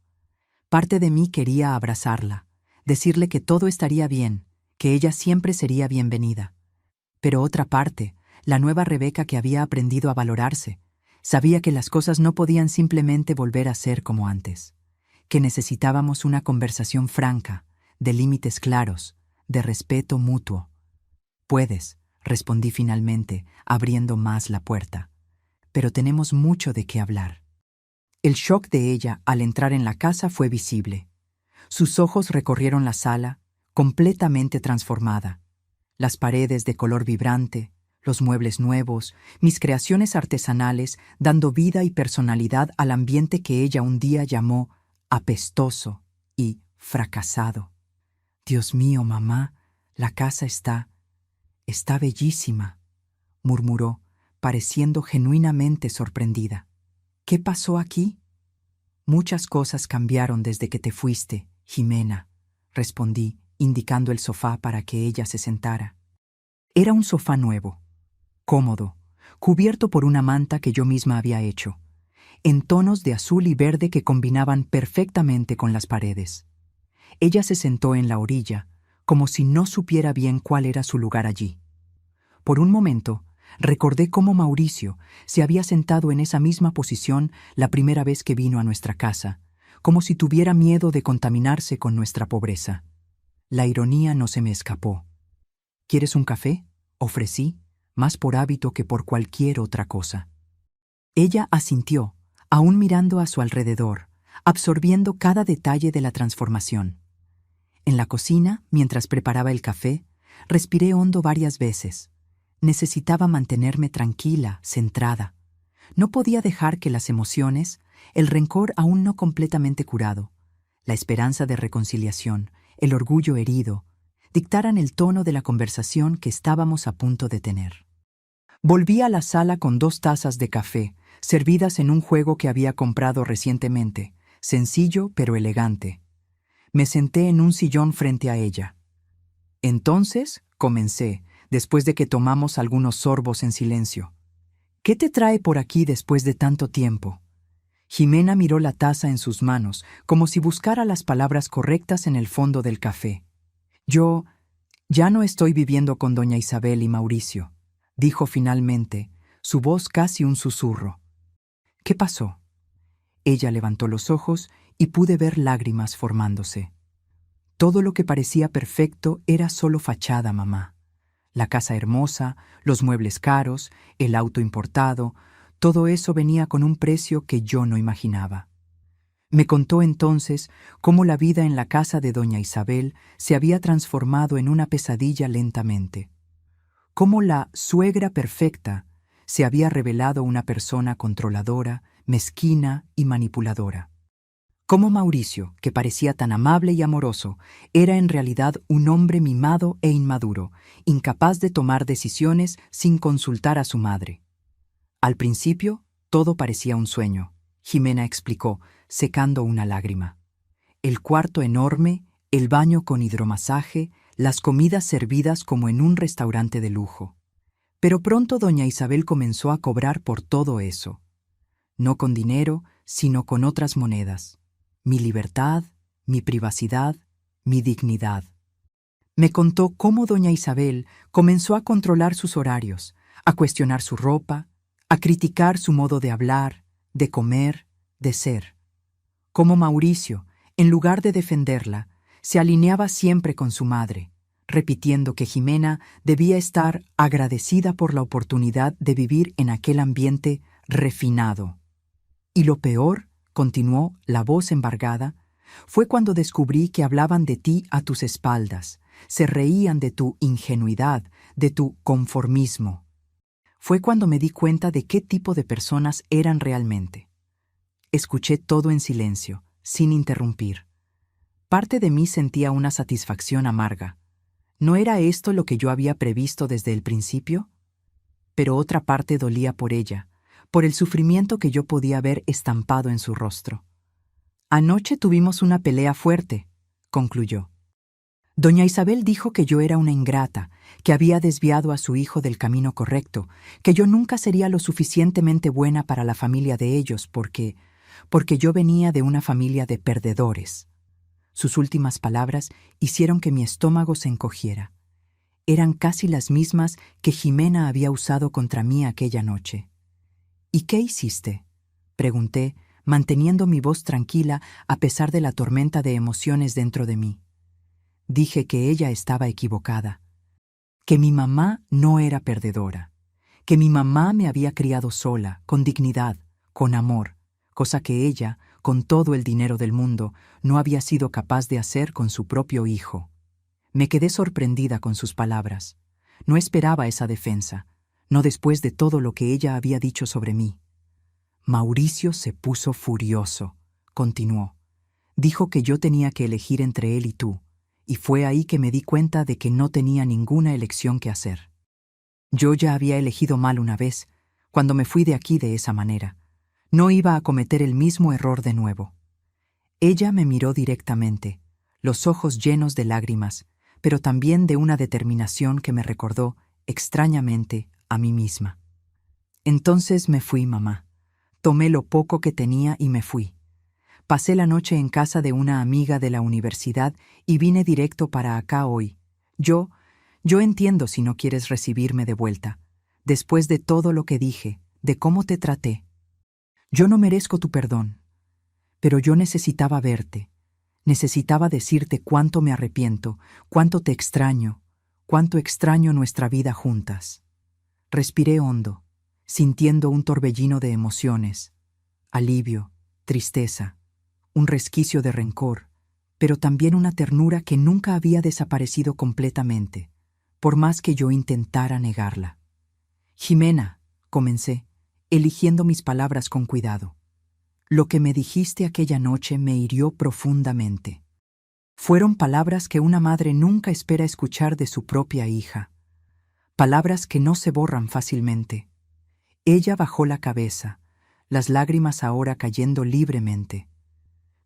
Speaker 1: Parte de mí quería abrazarla, decirle que todo estaría bien, que ella siempre sería bienvenida. Pero otra parte, la nueva Rebeca que había aprendido a valorarse, sabía que las cosas no podían simplemente volver a ser como antes, que necesitábamos una conversación franca, de límites claros, de respeto mutuo. «Puedes», respondí finalmente, abriendo más la puerta. «Pero tenemos mucho de qué hablar». El shock de ella al entrar en la casa fue visible. Sus ojos recorrieron la sala, completamente transformada. Las paredes de color vibrante, los muebles nuevos, mis creaciones artesanales dando vida y personalidad al ambiente que ella un día llamó apestoso y fracasado. «Dios mío, mamá, la casa está bellísima», murmuró, pareciendo genuinamente sorprendida. «¿Qué pasó aquí?» «Muchas cosas cambiaron desde que te fuiste, Jimena», respondí, indicando el sofá para que ella se sentara. Era un sofá nuevo, cómodo, cubierto por una manta que yo misma había hecho, en tonos de azul y verde que combinaban perfectamente con las paredes. Ella se sentó en la orilla, como si no supiera bien cuál era su lugar allí. Por un momento, recordé cómo Mauricio se había sentado en esa misma posición la primera vez que vino a nuestra casa, como si tuviera miedo de contaminarse con nuestra pobreza. La ironía no se me escapó. «¿Quieres un café?», ofrecí, más por hábito que por cualquier otra cosa. Ella asintió, aún mirando a su alrededor, absorbiendo cada detalle de la transformación. En la cocina, mientras preparaba el café, respiré hondo varias veces. Necesitaba mantenerme tranquila, centrada. No podía dejar que las emociones, el rencor aún no completamente curado, la esperanza de reconciliación, el orgullo herido, dictaran el tono de la conversación que estábamos a punto de tener. Volví a la sala con 2 tazas de café, servidas en un juego que había comprado recientemente, sencillo pero elegante. Me senté en un sillón frente a ella. «Entonces», comencé, después de que tomamos algunos sorbos en silencio, «¿qué te trae por aquí después de tanto tiempo?» Jimena miró la taza en sus manos, como si buscara las palabras correctas en el fondo del café. «Yo ya no estoy viviendo con doña Isabel y Mauricio», dijo finalmente, su voz casi un susurro. «¿Qué pasó?» Ella levantó los ojos y pude ver lágrimas formándose. «Todo lo que parecía perfecto era solo fachada, mamá. La casa hermosa, los muebles caros, el auto importado, todo eso venía con un precio que yo no imaginaba». Me contó entonces cómo la vida en la casa de doña Isabel se había transformado en una pesadilla lentamente. Cómo la suegra perfecta se había revelado una persona controladora, mezquina y manipuladora. Cómo Mauricio, que parecía tan amable y amoroso, era en realidad un hombre mimado e inmaduro, incapaz de tomar decisiones sin consultar a su madre. Al principio, todo parecía un sueño, Jimena explicó, secando una lágrima. El cuarto enorme, el baño con hidromasaje, las comidas servidas como en un restaurante de lujo. Pero pronto doña Isabel comenzó a cobrar por todo eso. No con dinero, sino con otras monedas. Mi libertad, mi privacidad, mi dignidad. Me contó cómo doña Isabel comenzó a controlar sus horarios, a cuestionar su ropa, a criticar su modo de hablar, de comer, de ser. Cómo Mauricio, en lugar de defenderla, se alineaba siempre con su madre, repitiendo que Jimena debía estar agradecida por la oportunidad de vivir en aquel ambiente refinado. Y lo peor, continuó la voz embargada, fue cuando descubrí que hablaban de ti a tus espaldas, se reían de tu ingenuidad, de tu conformismo. Fue cuando me di cuenta de qué tipo de personas eran realmente. Escuché todo en silencio, sin interrumpir. Parte de mí sentía una satisfacción amarga. ¿No era esto lo que yo había previsto desde el principio? Pero otra parte dolía por ella, por el sufrimiento que yo podía ver estampado en su rostro. Anoche tuvimos una pelea fuerte, concluyó. Doña Isabel dijo que yo era una ingrata, que había desviado a su hijo del camino correcto, que yo nunca sería lo suficientemente buena para la familia de ellos porque yo venía de una familia de perdedores. Sus últimas palabras hicieron que mi estómago se encogiera. Eran casi las mismas que Jimena había usado contra mí aquella noche. ¿Y qué hiciste?, pregunté, manteniendo mi voz tranquila a pesar de la tormenta de emociones dentro de mí. Dije que ella estaba equivocada, que mi mamá no era perdedora, que mi mamá me había criado sola, con dignidad, con amor, cosa que ella, con todo el dinero del mundo, no había sido capaz de hacer con su propio hijo. Me quedé sorprendida con sus palabras. No esperaba esa defensa, no después de todo lo que ella había dicho sobre mí. Mauricio se puso furioso, continuó. Dijo que yo tenía que elegir entre él y tú, y fue ahí que me di cuenta de que no tenía ninguna elección que hacer. Yo ya había elegido mal una vez, cuando me fui de aquí de esa manera. No iba a cometer el mismo error de nuevo. Ella me miró directamente, los ojos llenos de lágrimas, pero también de una determinación que me recordó, extrañamente, a mí misma. Entonces me fui, mamá. Tomé lo poco que tenía y me fui. Pasé la noche en casa de una amiga de la universidad y vine directo para acá hoy. Yo entiendo si no quieres recibirme de vuelta, después de todo lo que dije, de cómo te traté. Yo no merezco tu perdón, pero yo necesitaba verte, necesitaba decirte cuánto me arrepiento, cuánto te extraño, cuánto extraño nuestra vida juntas. Respiré hondo, sintiendo un torbellino de emociones, alivio, tristeza, un resquicio de rencor, pero también una ternura que nunca había desaparecido completamente, por más que yo intentara negarla. Jimena, comencé, eligiendo mis palabras con cuidado. Lo que me dijiste aquella noche me hirió profundamente. Fueron palabras que una madre nunca espera escuchar de su propia hija. Palabras que no se borran fácilmente. Ella bajó la cabeza, las lágrimas ahora cayendo libremente.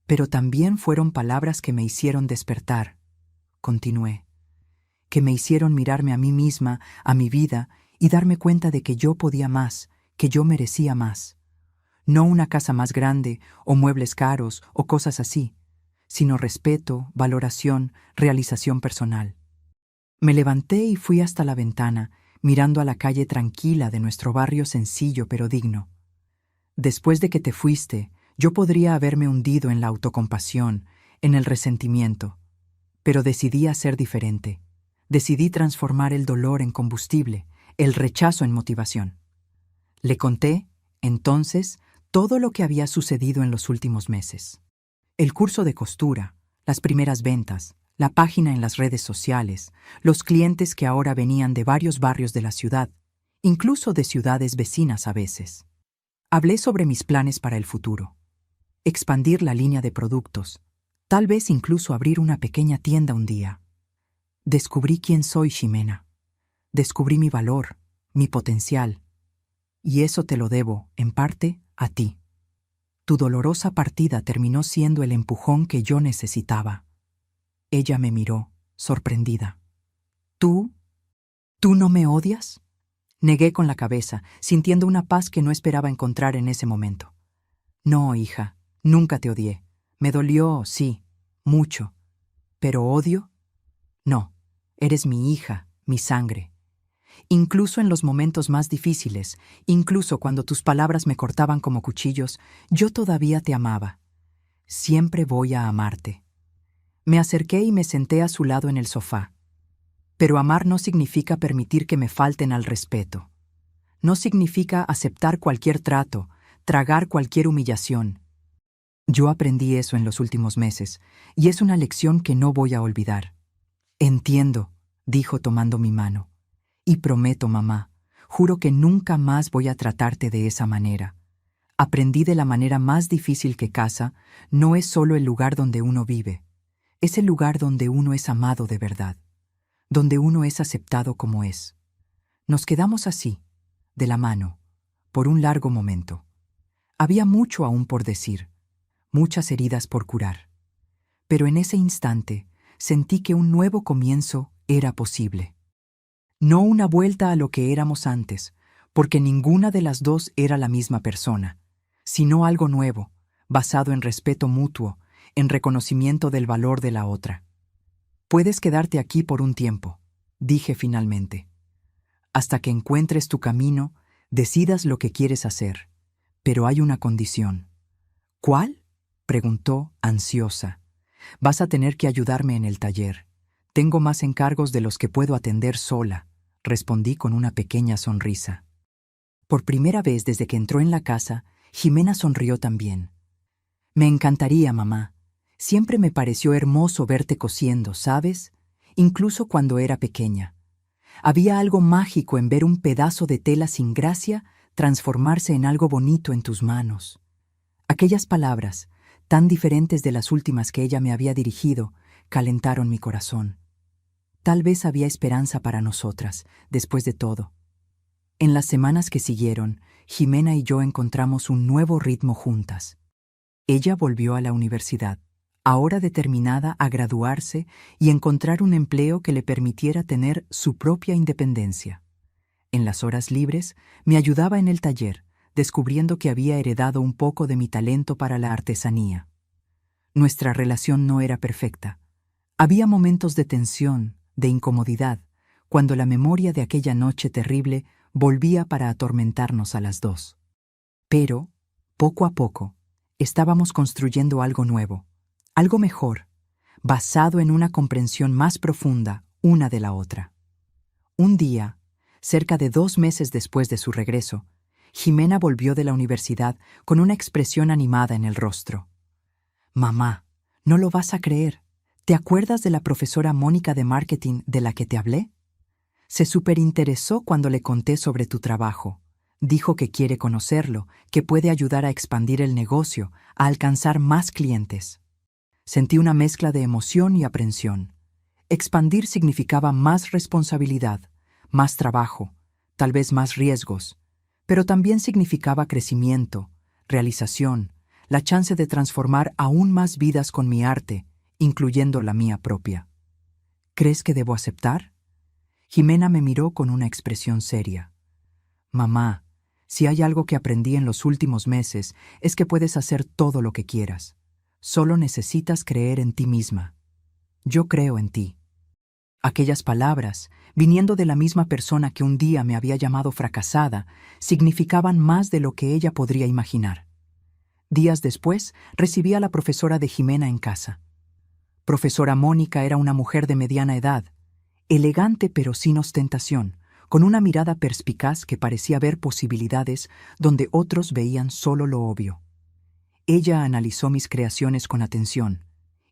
Speaker 1: Pero también fueron palabras que me hicieron despertar, continué, que me hicieron mirarme a mí misma, a mi vida, y darme cuenta de que yo podía más, que yo merecía más. No una casa más grande, o muebles caros, o cosas así, sino respeto, valoración, realización personal. Me levanté y fui hasta la ventana, mirando a la calle tranquila de nuestro barrio sencillo pero digno. Después de que te fuiste, yo podría haberme hundido en la autocompasión, en el resentimiento, pero decidí hacer diferente. Decidí transformar el dolor en combustible, el rechazo en motivación. Le conté, entonces, todo lo que había sucedido en los últimos meses. El curso de costura, las primeras ventas, la página en las redes sociales, los clientes que ahora venían de varios barrios de la ciudad, incluso de ciudades vecinas a veces. Hablé sobre mis planes para el futuro. Expandir la línea de productos, tal vez incluso abrir una pequeña tienda un día. Descubrí quién soy, Ximena. Descubrí mi valor, mi potencial. Y eso te lo debo, en parte, a ti. Tu dolorosa partida terminó siendo el empujón que yo necesitaba. Ella me miró, sorprendida. ¿Tú no me odias?, negué con la cabeza, sintiendo una paz que no esperaba encontrar en ese momento. No, hija, nunca te odié. Me dolió, sí, mucho. ¿Pero odio? No, eres mi hija, mi sangre. Incluso en los momentos más difíciles, incluso cuando tus palabras me cortaban como cuchillos, yo todavía te amaba. Siempre voy a amarte. Me acerqué y me senté a su lado en el sofá. Pero amar no significa permitir que me falten al respeto. No significa aceptar cualquier trato, tragar cualquier humillación. Yo aprendí eso en los últimos meses, y es una lección que no voy a olvidar. Entiendo, dijo tomando mi mano. Y prometo, mamá, juro que nunca más voy a tratarte de esa manera. Aprendí de la manera más difícil que casa, no es solo el lugar donde uno vive, es el lugar donde uno es amado de verdad, donde uno es aceptado como es. Nos quedamos así, de la mano, por un largo momento. Había mucho aún por decir, muchas heridas por curar. Pero en ese instante sentí que un nuevo comienzo era posible. No una vuelta a lo que éramos antes, porque ninguna de las dos era la misma persona, sino algo nuevo, basado en respeto mutuo, en reconocimiento del valor de la otra. Puedes quedarte aquí por un tiempo, dije finalmente. Hasta que encuentres tu camino, decidas lo que quieres hacer. Pero hay una condición. ¿Cuál? Preguntó, ansiosa. Vas a tener que ayudarme en el taller. Tengo más encargos de los que puedo atender sola, respondí con una pequeña sonrisa. Por primera vez desde que entró en la casa, Jimena sonrió también. Me encantaría, mamá. Siempre me pareció hermoso verte cosiendo, ¿sabes? Incluso cuando era pequeña. Había algo mágico en ver un pedazo de tela sin gracia transformarse en algo bonito en tus manos. Aquellas palabras, tan diferentes de las últimas que ella me había dirigido, calentaron mi corazón. Tal vez había esperanza para nosotras, después de todo. En las semanas que siguieron, Jimena y yo encontramos un nuevo ritmo juntas. Ella volvió a la universidad, ahora determinada a graduarse y encontrar un empleo que le permitiera tener su propia independencia. En las horas libres, me ayudaba en el taller, descubriendo que había heredado un poco de mi talento para la artesanía. Nuestra relación no era perfecta. Había momentos de tensión, de incomodidad, cuando la memoria de aquella noche terrible volvía para atormentarnos a las dos. Pero, poco a poco, estábamos construyendo algo nuevo, algo mejor, basado en una comprensión más profunda una de la otra. Un día, cerca de 2 meses después de su regreso, Jimena volvió de la universidad con una expresión animada en el rostro. «Mamá, no lo vas a creer. ¿Te acuerdas de la profesora Mónica de marketing de la que te hablé? Se superinteresó cuando le conté sobre tu trabajo. Dijo que quiere conocerlo, que puede ayudar a expandir el negocio, a alcanzar más clientes». Sentí una mezcla de emoción y aprensión. Expandir significaba más responsabilidad, más trabajo, tal vez más riesgos, pero también significaba crecimiento, realización, la chance de transformar aún más vidas con mi arte, incluyendo la mía propia. ¿Crees que debo aceptar? Jimena me miró con una expresión seria. Mamá, si hay algo que aprendí en los últimos meses es que puedes hacer todo lo que quieras. Solo necesitas creer en ti misma. Yo creo en ti. Aquellas palabras, viniendo de la misma persona que un día me había llamado fracasada, significaban más de lo que ella podría imaginar. Días después, recibí a la profesora de Jimena en casa. Profesora Mónica era una mujer de mediana edad, elegante pero sin ostentación, con una mirada perspicaz que parecía ver posibilidades donde otros veían solo lo obvio. Ella analizó mis creaciones con atención,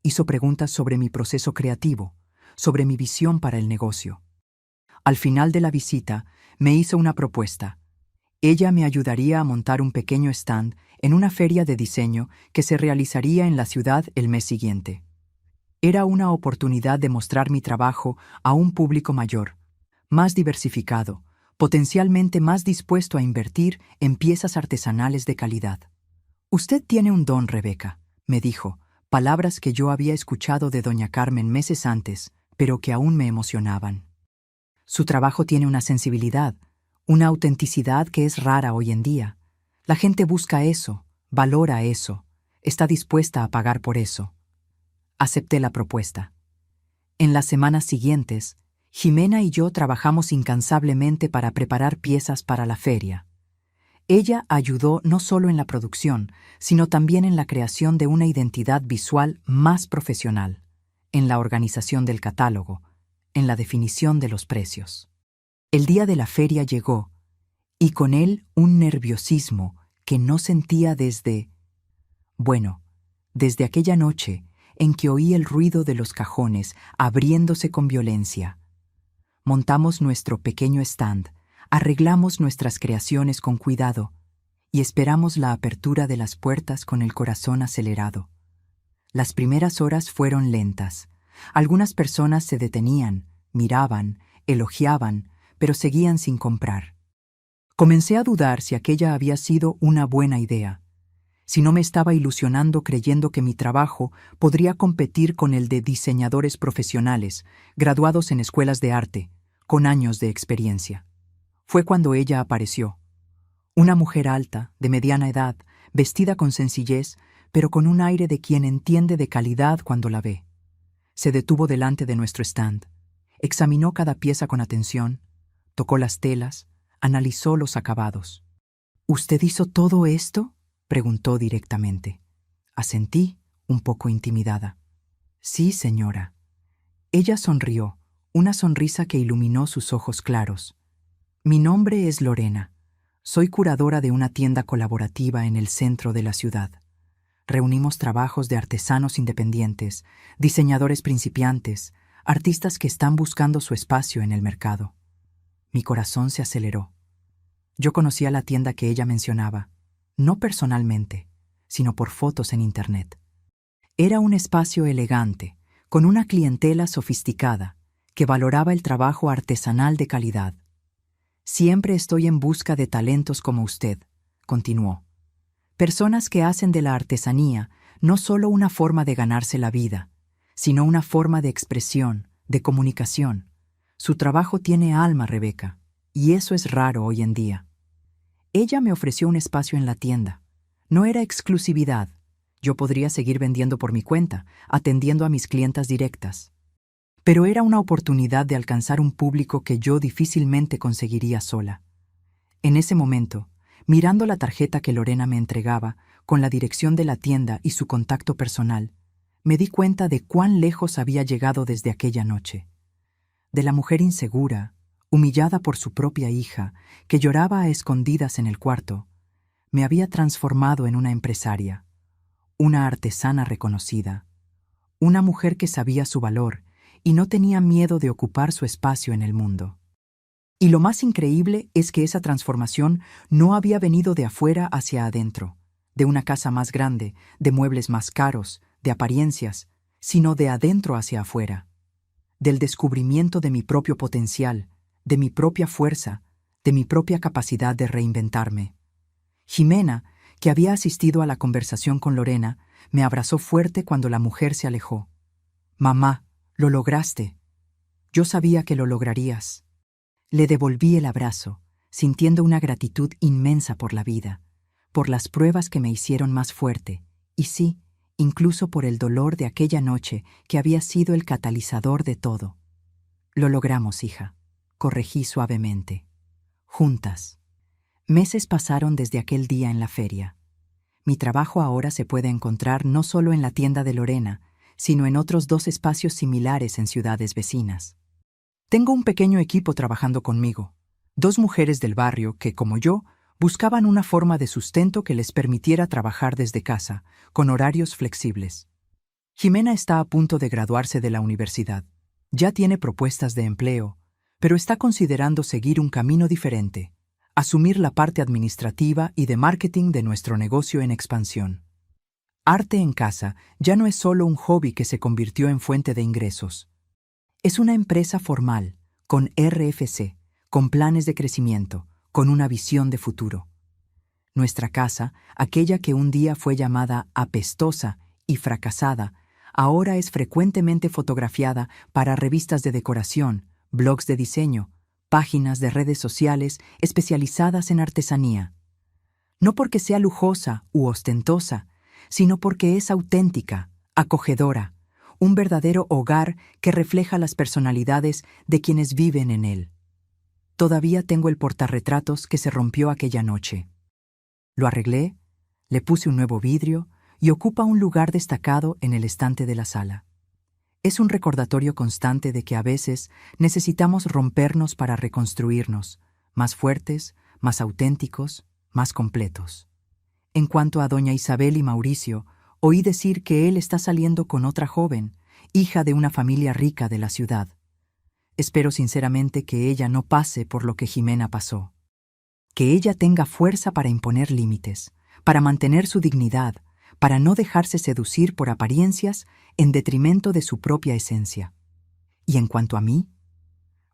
Speaker 1: hizo preguntas sobre mi proceso creativo, sobre mi visión para el negocio. Al final de la visita, me hizo una propuesta. Ella me ayudaría a montar un pequeño stand en una feria de diseño que se realizaría en la ciudad el mes siguiente. Era una oportunidad de mostrar mi trabajo a un público mayor, más diversificado, potencialmente más dispuesto a invertir en piezas artesanales de calidad. «Usted tiene un don, Rebeca», me dijo, palabras que yo había escuchado de doña Carmen meses antes, pero que aún me emocionaban. Su trabajo tiene una sensibilidad, una autenticidad que es rara hoy en día. La gente busca eso, valora eso, está dispuesta a pagar por eso. Acepté la propuesta. En las semanas siguientes, Jimena y yo trabajamos incansablemente para preparar piezas para la feria. Ella ayudó no solo en la producción, sino también en la creación de una identidad visual más profesional, en la organización del catálogo, en la definición de los precios. El día de la feria llegó, y con él un nerviosismo que no sentía desde aquella noche en que oí el ruido de los cajones abriéndose con violencia. Montamos nuestro pequeño stand, arreglamos nuestras creaciones con cuidado y esperamos la apertura de las puertas con el corazón acelerado. Las primeras horas fueron lentas. Algunas personas se detenían, miraban, elogiaban, pero seguían sin comprar. Comencé a dudar si aquella había sido una buena idea. si no me estaba ilusionando creyendo que mi trabajo podría competir con el de diseñadores profesionales, graduados en escuelas de arte, con años de experiencia. Fue cuando ella apareció. Una mujer alta, de mediana edad, vestida con sencillez, pero con un aire de quien entiende de calidad cuando la ve. Se detuvo delante de nuestro stand, examinó cada pieza con atención, tocó las telas, analizó los acabados. ¿Usted hizo todo esto?, preguntó directamente. Asentí, un poco intimidada. Sí, señora. Ella sonrió, una sonrisa que iluminó sus ojos claros. Mi nombre es Lorena. Soy curadora de una tienda colaborativa en el centro de la ciudad. Reunimos trabajos de artesanos independientes, diseñadores principiantes, artistas que están buscando su espacio en el mercado. Mi corazón se aceleró. Yo conocía la tienda que ella mencionaba, no personalmente, sino por fotos en Internet. Era un espacio elegante, con una clientela sofisticada, que valoraba el trabajo artesanal de calidad. Siempre estoy en busca de talentos como usted, continuó. Personas que hacen de la artesanía no solo una forma de ganarse la vida, sino una forma de expresión, de comunicación. Su trabajo tiene alma, Rebeca, y eso es raro hoy en día. Ella me ofreció un espacio en la tienda. No era exclusividad. Yo podría seguir vendiendo por mi cuenta, atendiendo a mis clientas directas. Pero era una oportunidad de alcanzar un público que yo difícilmente conseguiría sola. En ese momento, mirando la tarjeta que Lorena me entregaba, con la dirección de la tienda y su contacto personal, me di cuenta de cuán lejos había llegado desde aquella noche. De la mujer insegura, humillada por su propia hija, que lloraba a escondidas en el cuarto, me había transformado en una empresaria, una artesana reconocida, una mujer que sabía su valor y no tenía miedo de ocupar su espacio en el mundo. Y lo más increíble es que esa transformación no había venido de afuera hacia adentro, de una casa más grande, de muebles más caros, de apariencias, sino de adentro hacia afuera, del descubrimiento de mi propio potencial, de mi propia fuerza, de mi propia capacidad de reinventarme. Jimena, que había asistido a la conversación con Lorena, me abrazó fuerte cuando la mujer se alejó. «Mamá, lo lograste. Yo sabía que lo lograrías». Le devolví el abrazo, sintiendo una gratitud inmensa por la vida, por las pruebas que me hicieron más fuerte, y sí, incluso por el dolor de aquella noche que había sido el catalizador de todo. «Lo logramos, hija», corregí suavemente. «Juntas». Meses pasaron desde aquel día en la feria. Mi trabajo ahora se puede encontrar no solo en la tienda de Lorena, sino en otros 2 espacios similares en ciudades vecinas. Tengo un pequeño equipo trabajando conmigo, 2 mujeres del barrio que, como yo, buscaban una forma de sustento que les permitiera trabajar desde casa, con horarios flexibles. Jimena está a punto de graduarse de la universidad. Ya tiene propuestas de empleo, pero está considerando seguir un camino diferente, asumir la parte administrativa y de marketing de nuestro negocio en expansión. Arte en Casa ya no es solo un hobby que se convirtió en fuente de ingresos. Es una empresa formal, con RFC, con planes de crecimiento, con una visión de futuro. Nuestra casa, aquella que un día fue llamada apestosa y fracasada, ahora es frecuentemente fotografiada para revistas de decoración, blogs de diseño, páginas de redes sociales especializadas en artesanía. No porque sea lujosa u ostentosa, sino porque es auténtica, acogedora, un verdadero hogar que refleja las personalidades de quienes viven en él. Todavía tengo el portarretratos que se rompió aquella noche. Lo arreglé, le puse un nuevo vidrio y ocupa un lugar destacado en el estante de la sala. Es un recordatorio constante de que a veces necesitamos rompernos para reconstruirnos, más fuertes, más auténticos, más completos. En cuanto a doña Isabel y Mauricio, oí decir que él está saliendo con otra joven, hija de una familia rica de la ciudad. Espero sinceramente que ella no pase por lo que Jimena pasó. Que ella tenga fuerza para imponer límites, para mantener su dignidad, para no dejarse seducir por apariencias en detrimento de su propia esencia. Y en cuanto a mí,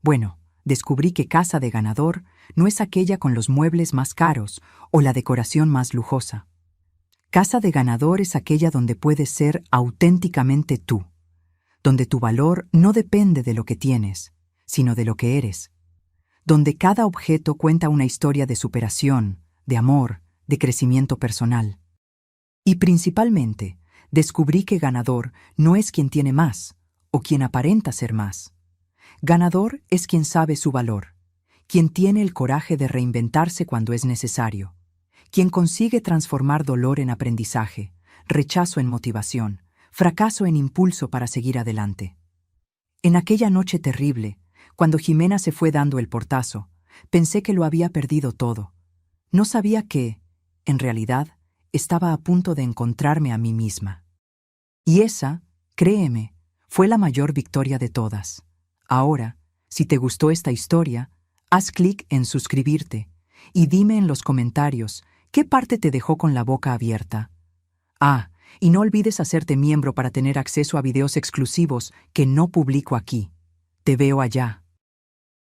Speaker 1: bueno, descubrí que casa de ganador no es aquella con los muebles más caros o la decoración más lujosa. Casa de ganador es aquella donde puedes ser auténticamente tú, donde tu valor no depende de lo que tienes, sino de lo que eres, donde cada objeto cuenta una historia de superación, de amor, de crecimiento personal. Y principalmente, descubrí que ganador no es quien tiene más, o quien aparenta ser más. Ganador es quien sabe su valor, quien tiene el coraje de reinventarse cuando es necesario, quien consigue transformar dolor en aprendizaje, rechazo en motivación, fracaso en impulso para seguir adelante. En aquella noche terrible, cuando Jimena se fue dando el portazo, pensé que lo había perdido todo. No sabía que, en realidad, estaba a punto de encontrarme a mí misma. Y esa, créeme, fue la mayor victoria de todas. Ahora, si te gustó esta historia, haz clic en suscribirte y dime en los comentarios qué parte te dejó con la boca abierta. Ah, y no olvides hacerte miembro para tener acceso a videos exclusivos que no publico aquí. Te veo allá.